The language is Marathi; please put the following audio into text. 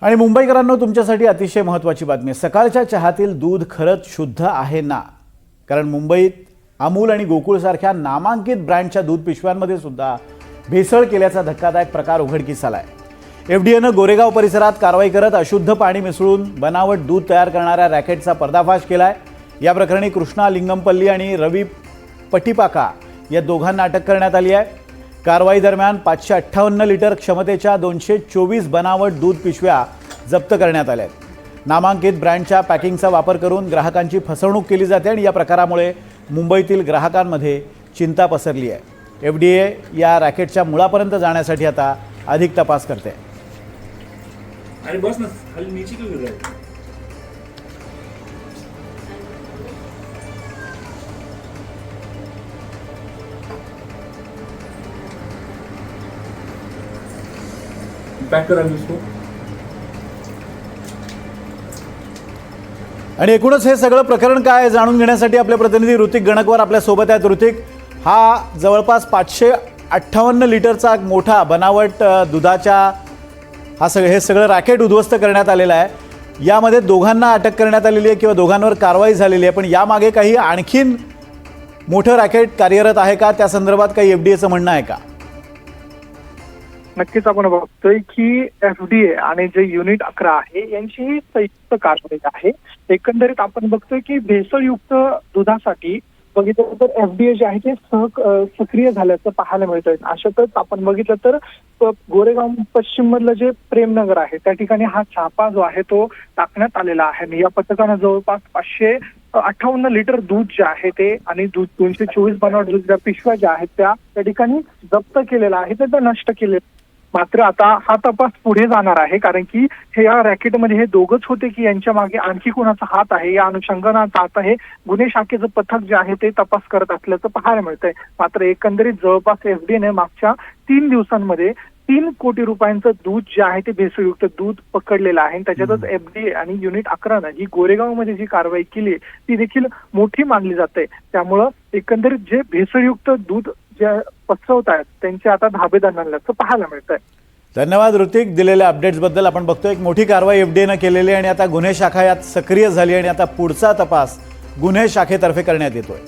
आणि मुंबईकरांनो, तुमच्यासाठी अतिशय महत्त्वाची बातमी आहे। सकाळच्या चहातील दूध खरंच शुद्ध आहे ना? कारण मुंबईत अमूल आणि गोकुळ सारख्या नामांकित ब्रँडच्या दूध पिशव्यांमध्ये सुद्धा भेसळ केल्याचा धक्कादायक प्रकार उघडकीस आलाय। एफडीएनं गोरेगाव परिसरात कारवाई करत अशुद्ध पाणी मिसळून बनावट दूध तयार करणाऱ्या रॅकेटचा पर्दाफाश केलाय। या प्रकरणी कृष्णा लिंगमपल्ली आणि रवी पटिपाका या दोघांना अटक करण्यात आली आहे। कारवाई दरम्यान 558 लिटर क्षमतेच्या 224 बनावट दूध पिशव्या जप्त करण्यात आल्या आहेत। नामांकित ब्रँडच्या पॅकिंगचा वापर करून ग्राहकांची फसवणूक केली जाते आणि या प्रकारामुळे मुंबईतील ग्राहकांमध्ये चिंता पसरली आहे। एफडीए या रॅकेटच्या मुळापर्यंत जाण्यासाठी आता अधिक तपास करते आहे। आणि बस ना खाली नीचे क्यों गिर रहा है? पैक करा उसको। आणि एकूणच हे सगळं प्रकरण काय आहे जाणून घेण्यासाठी आपले प्रतिनिधी ऋतिक गणकवार आपल्या सोबत आहेत। ऋतिक, हा जवळपास 558 लिटरचा मोठा बनावट दुधाच्या हे सगळं रॅकेट उद्ध्वस्त करण्यात आलेलं आहे। यामध्ये दोघांना अटक करण्यात आलेली आहे किंवा दोघांवर कारवाई झालेली आहे, पण यामागे काही आणखीन मोठं रॅकेट कार्यरत आहे का? त्या संदर्भात काही एफडीएचं म्हणणं आहे का? नक्कीच आपण बघतोय की एफडीए आणि जे युनिट 11 आहे यांची संयुक्त कारवाई आहे। एकंदरीत आपण बघतोय की भेसळयुक्त दुधासाठी बघितलं तर एफडीए जे आहे ते सक्रिय झाल्याचं पाहायला मिळतंय। अशातच आपण बघितलं तर गोरेगाव पश्चिम मधलं जे प्रेमनगर आहे त्या ठिकाणी हा छापा जो आहे तो टाकण्यात आलेला आहे। या पथकानं जवळपास 558 लिटर दूध जे आहे ते आणि दूध 224 बनावट दूधच्या पिशव्या ज्या आहेत त्या ठिकाणी जप्त केलेला आहे, ते नष्ट केले। मात्र आता हा तपास पुढे जाणार आहे, कारण की हे या रॅकेटमध्ये हे दोघच होते की यांच्या मागे आणखी कोणाचा हात आहे या अनुषंगाने आता हे गुन्हे शाखेचं पथक जे आहे ते तपास करत असल्याचं पाहायला मिळतंय। मात्र एकंदरीत जवळपास एफडीएने मागच्या 3 दिवसांमध्ये 3 कोटी रुपयांचं दूध जे आहे ते भेसळयुक्त दूध पकडलेलं आहे। त्याच्यातच एफडीए आणि युनिट 11 ही गोरेगावमध्ये जी कारवाई केली ती देखील मोठी मानली जाते। त्यामुळं एकंदरीत जे भेसळयुक्त दूध जे पसरवत आहेत त्यांचे आता धाबे दणाणल्याचं पाहायला मिळतंय। धन्यवाद ऋतिक, दिलेल्या अपडेट्सबद्दल। आपण बघतोय एक मोठी कारवाई एफडीएनं केलेली आहे आणि आता गुन्हे शाखा यात सक्रिय झाली आणि आता पुढचा तपास गुन्हे शाखेतर्फे करण्यात येतोय।